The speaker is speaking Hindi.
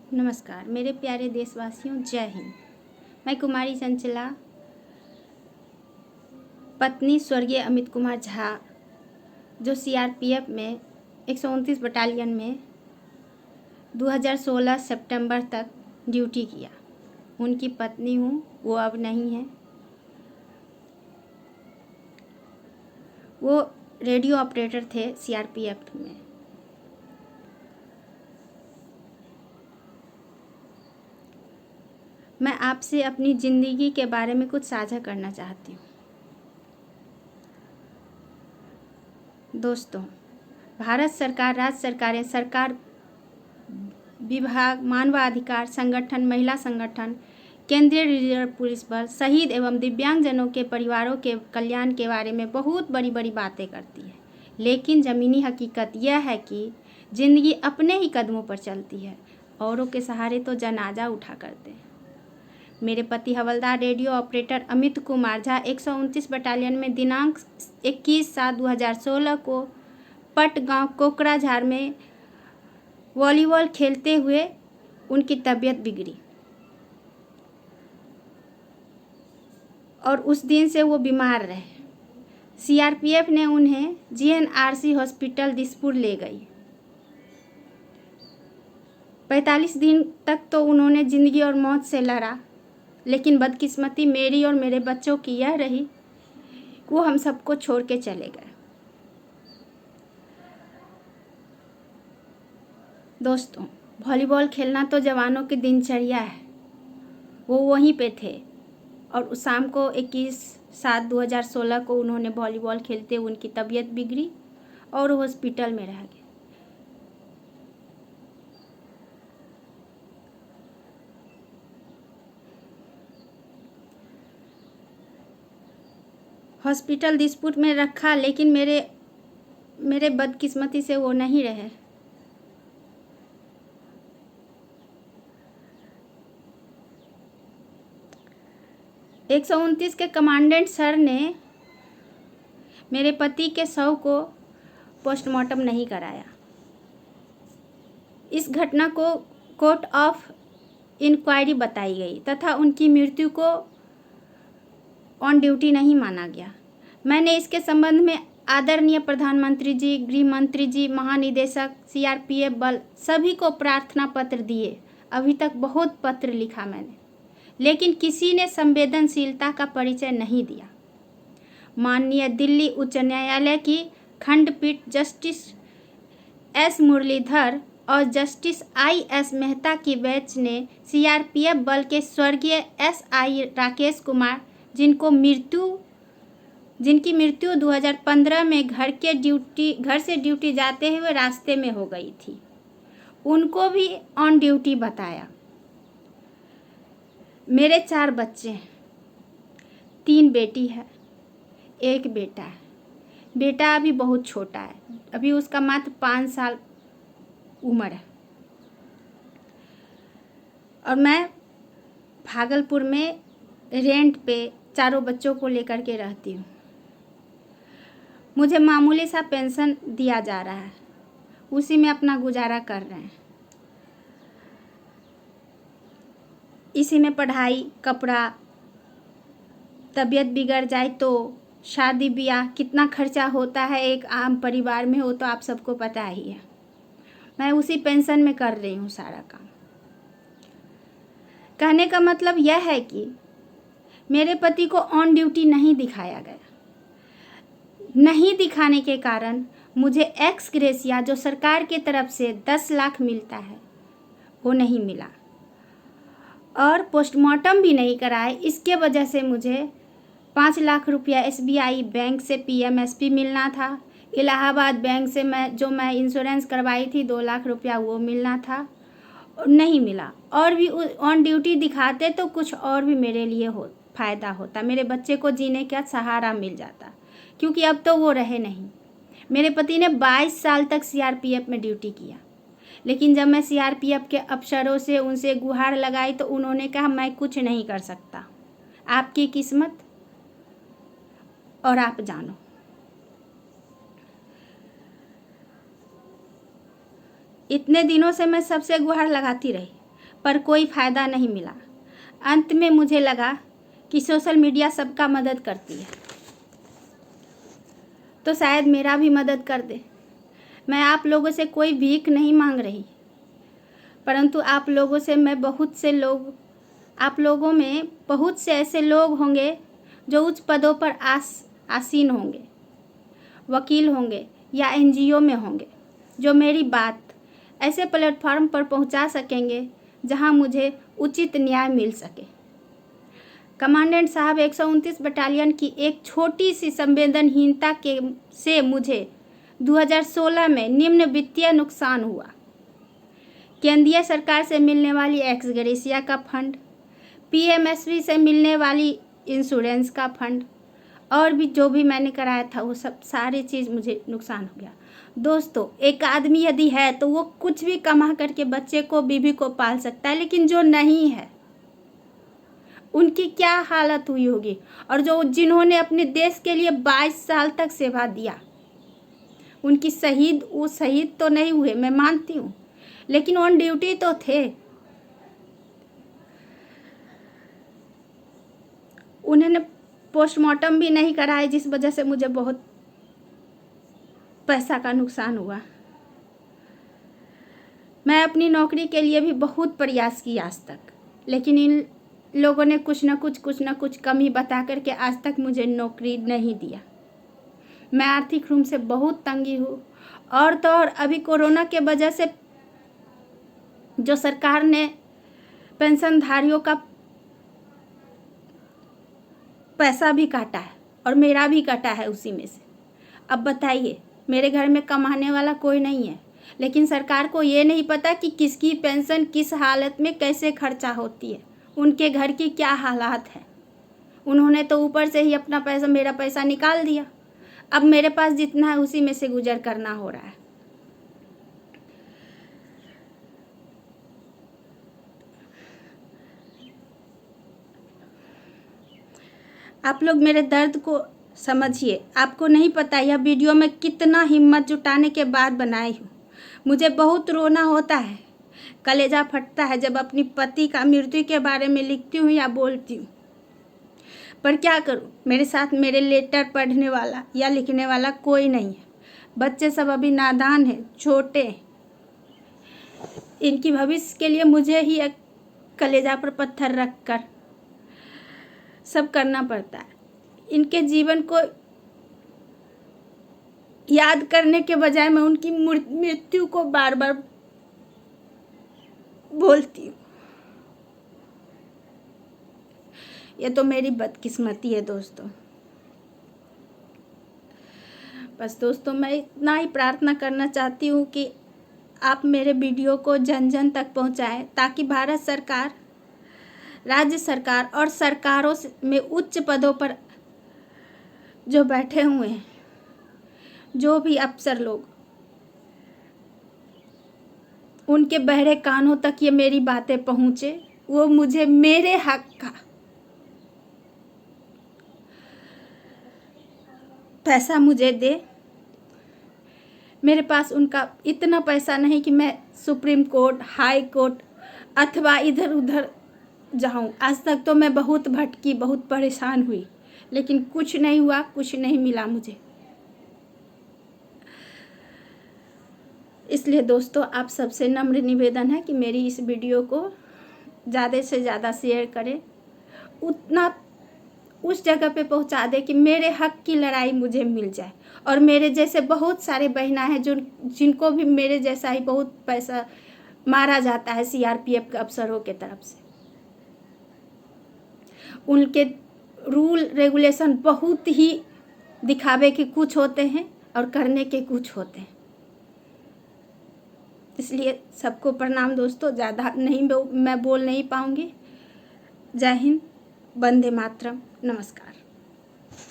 नमस्कार मेरे प्यारे देशवासियों, जय हिंद। मैं कुमारी चंचला, पत्नी स्वर्गीय अमित कुमार झा, जो सीआरपीएफ में 129 बटालियन में 2016 सितंबर तक ड्यूटी किया, उनकी पत्नी हूँ। वो अब नहीं है। वो रेडियो ऑपरेटर थे सीआरपीएफ में। मैं आपसे अपनी ज़िंदगी के बारे में कुछ साझा करना चाहती हूँ। दोस्तों, भारत सरकार, राज्य सरकारें, सरकार विभाग, मानवाधिकार संगठन, महिला संगठन, केंद्रीय रिजर्व पुलिस बल, शहीद एवं दिव्यांगजनों के परिवारों के कल्याण के बारे में बहुत बड़ी बड़ी बातें करती है, लेकिन ज़मीनी हकीकत यह है कि ज़िंदगी अपने ही कदमों पर चलती है। औरों के सहारे तो जनाजा उठा करते हैं। मेरे पति हवलदार radio operator Amit Kumar Jha 129 battalion में दिनांक 21/7/2016 को पट गांव कोकराझार में वॉलीबॉल खेलते हुए उनकी तबीयत बिगड़ी और उस दिन से वो बीमार रहे। सीआरपीएफ ने उन्हें जीएनआरसी हॉस्पिटल दिसपुर ले गई। 45 दिन तक तो उन्होंने ज़िंदगी और मौत से लड़ा, लेकिन बदकिस्मती मेरी और मेरे बच्चों की यह रही, वो हम सबको छोड़ के चले गए। दोस्तों, वॉलीबॉल खेलना तो जवानों की दिनचर्या है। वो वहीं पे थे और उस शाम को 21/7/2016 को उन्होंने वॉलीबॉल खेलते उनकी तबीयत बिगड़ी और हॉस्पिटल में रह गए। हॉस्पिटल दिसपुर में रखा, लेकिन मेरे बदकिस्मती से वो नहीं रहे। एक 129 के कमांडेंट सर ने मेरे पति के शव को पोस्टमार्टम नहीं कराया। इस घटना को कोर्ट ऑफ इंक्वायरी बताई गई तथा उनकी मृत्यु को ऑन ड्यूटी नहीं माना गया। मैंने इसके संबंध में आदरणीय प्रधानमंत्री जी, गृह मंत्री जी, महानिदेशक सीआरपीएफ बल सभी को प्रार्थना पत्र दिए। अभी तक बहुत पत्र लिखा मैंने, लेकिन किसी ने संवेदनशीलता का परिचय नहीं दिया। माननीय दिल्ली उच्च न्यायालय की खंडपीठ जस्टिस एस मुरलीधर और जस्टिस आई.एस. मेहता की बेंच ने सीआरपीएफ बल के स्वर्गीय एसआई राकेश कुमार, जिनकी मृत्यु 2015 में घर से ड्यूटी जाते हुए रास्ते में हो गई थी, उनको भी ऑन ड्यूटी बताया। मेरे 4 बच्चे हैं, 3 बेटी है, 1 बेटा है। बेटा अभी बहुत छोटा है, अभी उसका मात्र 5 साल उम्र है और मैं भागलपुर में रेंट पे चारों बच्चों को लेकर के रहती हूँ। मुझे मामूली सा पेंशन दिया जा रहा है, उसी में अपना गुजारा कर रहे हैं। इसी में पढ़ाई, कपड़ा, तबीयत बिगड़ जाए तो शादी ब्याह, कितना खर्चा होता है एक आम परिवार में, हो तो आप सबको पता ही है। मैं उसी पेंशन में कर रही हूँ सारा काम। कहने का मतलब यह है कि मेरे पति को ऑन ड्यूटी नहीं दिखाया गया। नहीं दिखाने के कारण मुझे एक्स ग्रेसिया, जो सरकार की तरफ से 10 लाख मिलता है, वो नहीं मिला और पोस्टमार्टम भी नहीं कराए। इसके वजह से मुझे 5 लाख रुपया एसबीआई बैंक से पीएमएसपी मिलना था। इलाहाबाद बैंक से मैं इंश्योरेंस करवाई थी 2 लाख रुपया, वो मिलना था, नहीं मिला। और भी ऑन ड्यूटी दिखाते तो कुछ और भी मेरे लिए फ़ायदा होता, मेरे बच्चे को जीने का सहारा मिल जाता, क्योंकि अब तो वो रहे नहीं। मेरे पति ने 22 साल तक सीआरपीएफ में ड्यूटी किया, लेकिन जब मैं सीआरपीएफ के अफसरों से उनसे गुहार लगाई तो उन्होंने कहा मैं कुछ नहीं कर सकता, आपकी किस्मत और आप जानो। इतने दिनों से मैं सबसे गुहार लगाती रही, पर कोई फ़ायदा नहीं मिला। अंत में मुझे लगा कि सोशल मीडिया सबका मदद करती है, तो शायद मेरा भी मदद कर दे। मैं आप लोगों से कोई भीख नहीं मांग रही, परंतु आप लोगों में बहुत से ऐसे लोग होंगे जो उच्च पदों पर आसीन होंगे, वकील होंगे या एनजीओ में होंगे, जो मेरी बात ऐसे प्लेटफॉर्म पर पहुंचा सकेंगे जहां मुझे उचित न्याय मिल सके। कमांडेंट साहब, 129 बटालियन की एक छोटी सी संवेदनहीनता से मुझे 2016 में निम्न वित्तीय नुकसान हुआ। केंद्रीय सरकार से मिलने वाली एक्स ग्रेशिया का फंड, पीएमएसबी से मिलने वाली इंश्योरेंस का फंड और भी जो भी मैंने कराया था वो सब सारी चीज़ मुझे नुकसान हो गया। दोस्तों, एक आदमी यदि है तो वो कुछ भी कमा करके बच्चे को, बीवी को पाल सकता है, लेकिन जो नहीं है उनकी क्या हालत हुई होगी। और जिन्होंने अपने देश के लिए 22 साल तक सेवा दिया, उनकी वो शहीद तो नहीं हुए, मैं मानती हूँ, लेकिन ऑन ड्यूटी तो थे। उन्होंने पोस्टमार्टम भी नहीं कराया, जिस वजह से मुझे बहुत पैसा का नुकसान हुआ। मैं अपनी नौकरी के लिए भी बहुत प्रयास की आज तक, लेकिन इन लोगों ने कुछ ना कुछ कमी बता करके आज तक मुझे नौकरी नहीं दिया। मैं आर्थिक रूप से बहुत तंगी हूँ। और तो और अभी कोरोना के वजह से जो सरकार ने पेंशनधारियों का पैसा भी काटा है और मेरा भी कटा है उसी में से। अब बताइए, मेरे घर में कमाने वाला कोई नहीं है, लेकिन सरकार को ये नहीं पता कि किसकी पेंशन किस हालत में कैसे खर्चा होती है, उनके घर की क्या हालात है। उन्होंने तो ऊपर से ही अपना पैसा, मेरा पैसा निकाल दिया। अब मेरे पास जितना है उसी में से गुजर करना हो रहा है। आप लोग मेरे दर्द को समझिए। आपको नहीं पता यह वीडियो मैं कितना हिम्मत जुटाने के बाद बनाई हूँ। मुझे बहुत रोना होता है, कलेजा फटता है जब अपनी पति का मृत्यु के बारे में लिखती हूँ या बोलती हूँ। पर क्या करूँ, मेरे साथ मेरे लेटर पढ़ने वाला या लिखने वाला कोई नहीं है। बच्चे सब अभी नादान हैं, छोटे हैं। इनकी भविष्य के लिए मुझे ही एक कलेजा पर पत्थर रख कर सब करना पड़ता है। इनके जीवन को याद करने के बजाय मैं उनकी मृत्यु को बार बार बोलती हूँ। ये तो मेरी बदकिस्मती है दोस्तों। बस दोस्तों, मैं इतना ही प्रार्थना करना चाहती हूँ कि आप मेरे वीडियो को जन जन तक पहुँचाएं, ताकि भारत सरकार, राज्य सरकार और सरकारों में उच्च पदों पर जो बैठे हुए हैं, जो भी अफसर लोग, उनके बहरे कानों तक ये मेरी बातें पहुँचे, वो मुझे मेरे हक का पैसा मुझे दे। मेरे पास उनका इतना पैसा नहीं कि मैं सुप्रीम कोर्ट, हाई कोर्ट अथवा इधर उधर जाऊं। आज तक तो मैं बहुत भटकी, बहुत परेशान हुई, लेकिन कुछ नहीं हुआ, कुछ नहीं मिला मुझे। इसलिए दोस्तों, आप सबसे नम्र निवेदन है कि मेरी इस वीडियो को ज़्यादा से ज़्यादा शेयर करें, उतना उस जगह पे पहुंचा दे कि मेरे हक की लड़ाई मुझे मिल जाए। और मेरे जैसे बहुत सारे बहना हैं जिनको भी मेरे जैसा ही बहुत पैसा मारा जाता है सीआरपीएफ के अफसरों के तरफ से। उनके रूल रेगुलेशन बहुत ही दिखावे के कुछ होते हैं और करने के कुछ होते हैं। इसलिए सबको प्रणाम दोस्तों। ज़्यादा नहीं मैं बोल नहीं पाऊँगी। जय हिंद, वंदे मातरम, नमस्कार।